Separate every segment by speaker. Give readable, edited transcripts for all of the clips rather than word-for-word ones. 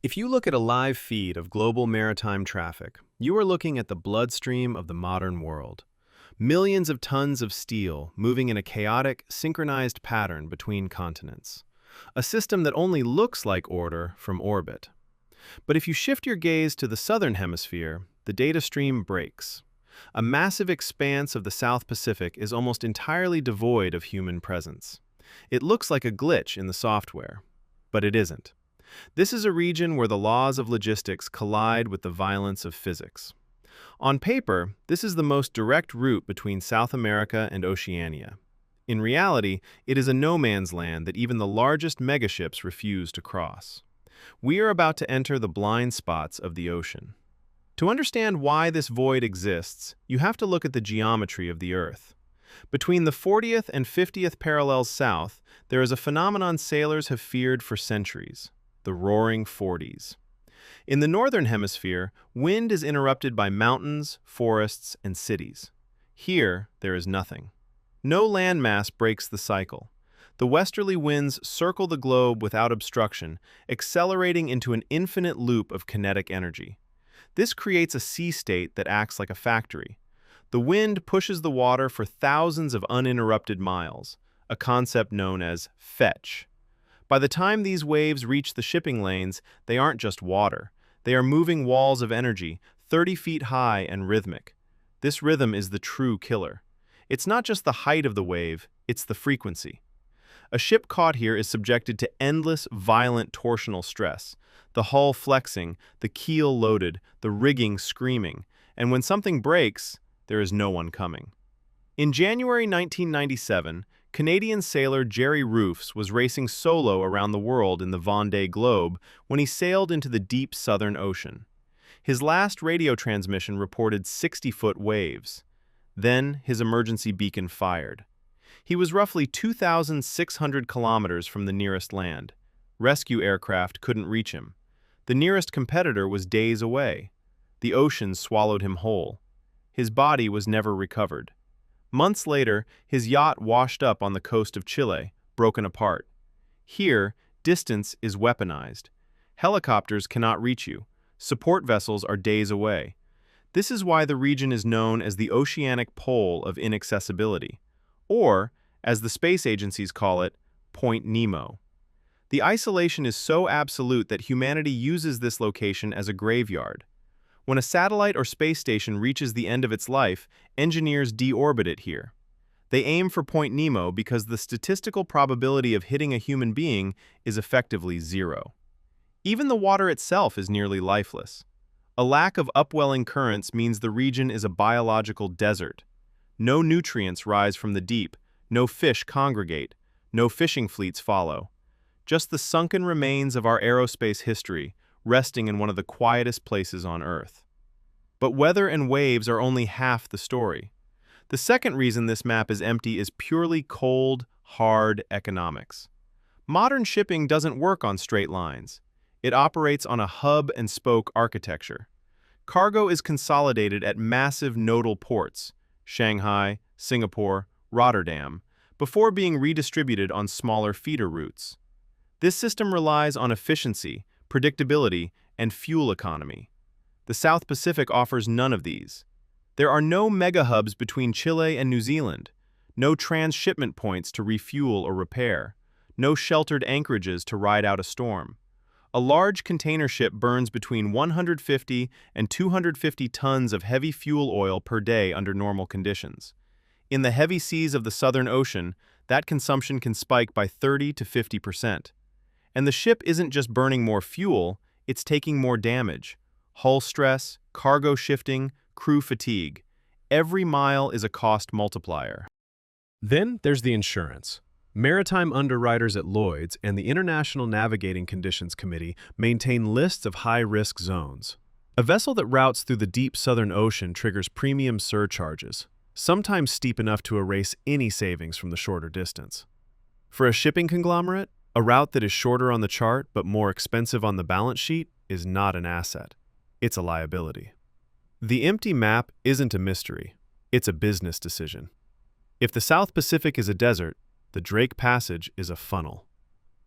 Speaker 1: If you look at a live feed of global maritime traffic, you are looking at the bloodstream of the modern world. Millions of tons of steel moving in a chaotic, synchronized pattern between continents. A system that only looks like order from orbit. But if you shift your gaze to the southern hemisphere, the data stream breaks. A massive expanse of the South Pacific is almost entirely devoid of human presence. It looks like a glitch in the software, but it isn't. This is a region where the laws of logistics collide with the violence of physics. On paper, this is the most direct route between South America and Oceania. In reality, it is a no-man's land that even the largest megaships refuse to cross. We are about to enter the blind spots of the ocean. To understand why this void exists, you have to look at the geometry of the Earth. Between the 40th and 50th parallels south, there is a phenomenon sailors have feared for centuries: the Roaring Forties. In the northern hemisphere, wind is interrupted by mountains, forests, and cities. Here, there is nothing. No landmass breaks the cycle. The westerly winds circle the globe without obstruction, accelerating into an infinite loop of kinetic energy. This creates a sea state that acts like a factory. The wind pushes the water for thousands of uninterrupted miles, a concept known as fetch. By the time these waves reach the shipping lanes, they aren't just water. They are moving walls of energy, 30 feet high and rhythmic. This rhythm is the true killer. It's not just the height of the wave, it's the frequency. A ship caught here is subjected to endless, violent torsional stress, the hull flexing, the keel loaded, the rigging screaming, and when something breaks, there is no one coming. In January 1997, Canadian sailor Jerry Roofs was racing solo around the world in the Vendée Globe when he sailed into the deep Southern Ocean. His last radio transmission reported 60-foot waves. Then his emergency beacon fired. He was roughly 2,600 kilometers from the nearest land. Rescue aircraft couldn't reach him. The nearest competitor was days away. The ocean swallowed him whole. His body was never recovered. Months later, his yacht washed up on the coast of Chile, broken apart. Here, distance is weaponized. Helicopters cannot reach you. Support vessels are days away. This is why the region is known as the oceanic pole of inaccessibility, or, as the space agencies call it, Point Nemo. The isolation is so absolute that humanity uses this location as a graveyard. When a satellite or space station reaches the end of its life, engineers deorbit it here. They aim for Point Nemo because the statistical probability of hitting a human being is effectively zero. Even the water itself is nearly lifeless. A lack of upwelling currents means the region is a biological desert. No nutrients rise from the deep, no fish congregate, no fishing fleets follow. Just the sunken remains of our aerospace history, resting in one of the quietest places on Earth. But weather and waves are only half the story. The second reason this map is empty is purely cold, hard economics. Modern shipping doesn't work on straight lines. It operates on a hub-and-spoke architecture. Cargo is consolidated at massive nodal ports, Shanghai, Singapore, Rotterdam, before being redistributed on smaller feeder routes. This system relies on efficiency, predictability, and fuel economy. The South Pacific offers none of these. There are no mega-hubs between Chile and New Zealand, no transshipment points to refuel or repair, no sheltered anchorages to ride out a storm. A large container ship burns between 150 and 250 tons of heavy fuel oil per day under normal conditions. In the heavy seas of the Southern Ocean, that consumption can spike by 30 to 50%. And the ship isn't just burning more fuel, it's taking more damage. Hull stress, cargo shifting, crew fatigue. Every mile is a cost multiplier.
Speaker 2: Then there's the insurance. Maritime underwriters at Lloyd's and the International Navigating Conditions Committee maintain lists of high-risk zones. A vessel that routes through the deep Southern Ocean triggers premium surcharges, sometimes steep enough to erase any savings from the shorter distance. For a shipping conglomerate, a route that is shorter on the chart but more expensive on the balance sheet is not an asset. It's a liability. The empty map isn't a mystery. It's a business decision. If the South Pacific is a desert, the Drake Passage is a funnel.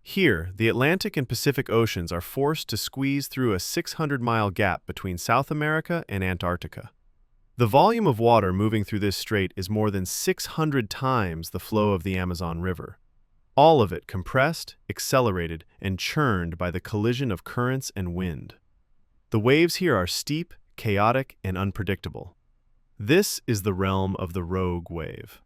Speaker 1: Here, the Atlantic and Pacific Oceans are forced to squeeze through a 600-mile gap between South America and Antarctica. The volume of water moving through this strait is more than 600 times the flow of the Amazon River. All of it compressed, accelerated, and churned by the collision of currents and wind. The waves here are steep, chaotic, and unpredictable. This is the realm of the rogue wave.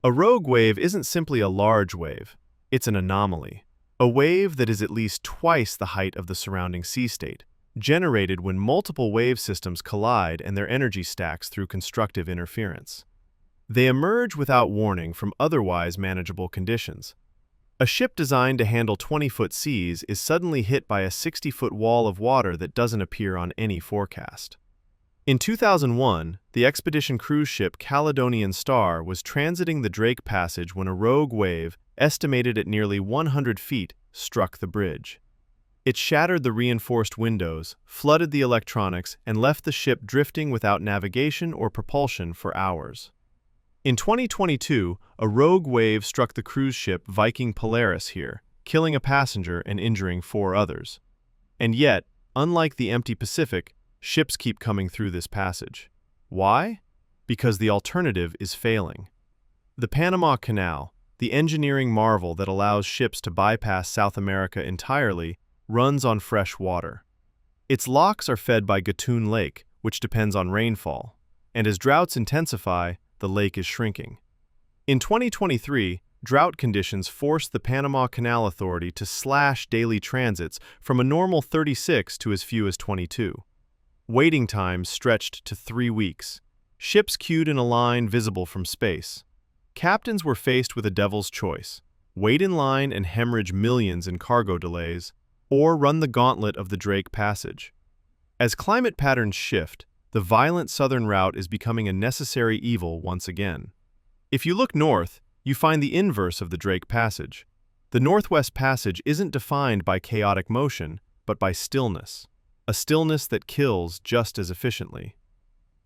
Speaker 1: A rogue wave isn't simply a large wave, it's an anomaly. A wave that is at least twice the height of the surrounding sea state, generated when multiple wave systems collide and their energy stacks through constructive interference. They emerge without warning from otherwise manageable conditions. A ship designed to handle 20-foot seas is suddenly hit by a 60-foot wall of water that doesn't appear on any forecast. In 2001, the expedition cruise ship Caledonian Star was transiting the Drake Passage when a rogue wave, estimated at nearly 100 feet, struck the bridge. It shattered the reinforced windows, flooded the electronics, and left the ship drifting without navigation or propulsion for hours. In 2022, a rogue wave struck the cruise ship Viking Polaris here, killing a passenger and injuring 4 others. And yet, unlike the empty Pacific, ships keep coming through this passage. Why? Because the alternative is failing. The Panama Canal, the engineering marvel that allows ships to bypass South America entirely, runs on fresh water. Its locks are fed by Gatun Lake, which depends on rainfall, and as droughts intensify, the lake is shrinking. In 2023, drought conditions forced the Panama Canal Authority to slash daily transits from a normal 36 to as few as 22. Waiting times stretched to 3 weeks. Ships queued in a line visible from space. Captains were faced with a devil's choice: wait in line and hemorrhage millions in cargo delays, or run the gauntlet of the Drake Passage. As climate patterns shift, the violent southern route is becoming a necessary evil once again. If you look north, you find the inverse of the Drake Passage. The Northwest Passage isn't defined by chaotic motion, but by stillness, a stillness that kills just as efficiently.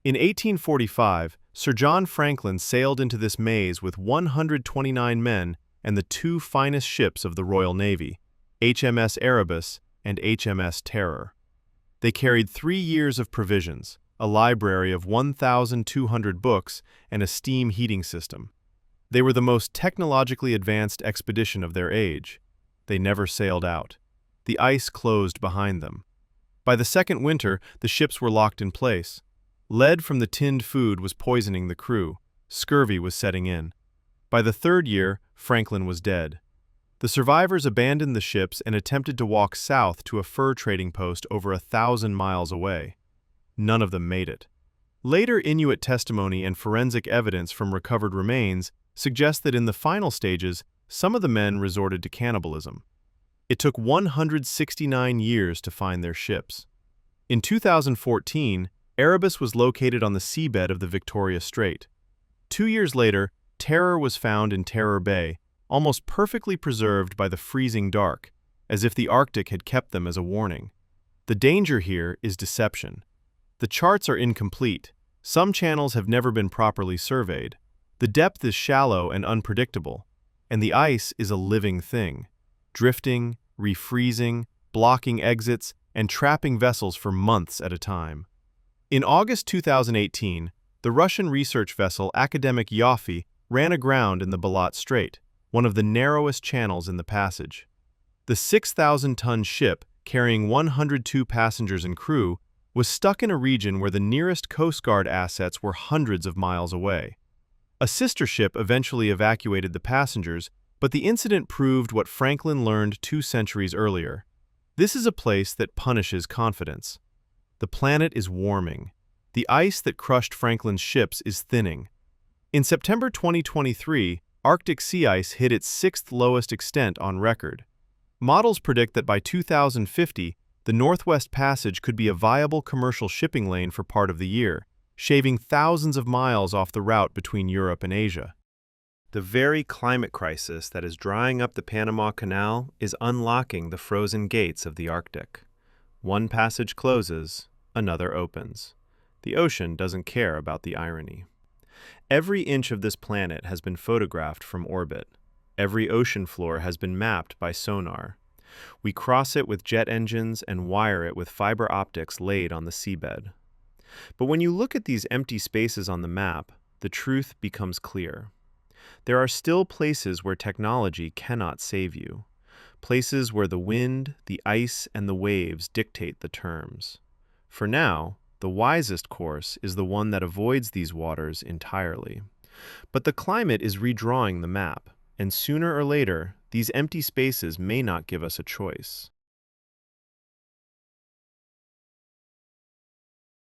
Speaker 1: In 1845, Sir John Franklin sailed into this maze with 129 men and the 2 finest ships of the Royal Navy, HMS Erebus and HMS Terror. They carried 3 years of provisions, a library of 1,200 books, and a steam heating system. They were the most technologically advanced expedition of their age. They never sailed out. The ice closed behind them. By the second winter, the ships were locked in place. Lead from the tinned food was poisoning the crew. Scurvy was setting in. By the 3rd year, Franklin was dead. The survivors abandoned the ships and attempted to walk south to a fur trading post over 1,000 miles away. None of them made it. Later Inuit testimony and forensic evidence from recovered remains suggest that in the final stages, some of the men resorted to cannibalism. It took 169 years to find their ships. In 2014, Erebus was located on the seabed of the Victoria Strait. 2 years later, Terror was found in Terror Bay, almost perfectly preserved by the freezing dark, as if the Arctic had kept them as a warning. The danger here is deception. The charts are incomplete. Some channels have never been properly surveyed. The depth is shallow and unpredictable, and the ice is a living thing, drifting, refreezing, blocking exits, and trapping vessels for months at a time. In August 2018, the Russian research vessel Academic Yoffe ran aground in the Balat Strait, one of the narrowest channels in the passage. The 6,000-ton ship, carrying 102 passengers and crew, was stuck in a region where the nearest Coast Guard assets were hundreds of miles away. A sister ship eventually evacuated the passengers, but the incident proved what Franklin learned 2 centuries earlier. This is a place that punishes confidence. The planet is warming. The ice that crushed Franklin's ships is thinning. In September 2023, Arctic sea ice hit its 6th lowest extent on record. Models predict that by 2050, the Northwest Passage could be a viable commercial shipping lane for part of the year, shaving thousands of miles off the route between Europe and Asia. The very climate crisis that is drying up the Panama Canal is unlocking the frozen gates of the Arctic. One passage closes, another opens. The ocean doesn't care about the irony. Every inch of this planet has been photographed from orbit. Every ocean floor has been mapped by sonar. We cross it with jet engines and wire it with fiber optics laid on the seabed. But when you look at these empty spaces on the map, the truth becomes clear. There are still places where technology cannot save you. Places where the wind, the ice, and the waves dictate the terms. For now, the wisest course is the one that avoids these waters entirely. But the climate is redrawing the map, and sooner or later, these empty spaces may not give us a choice.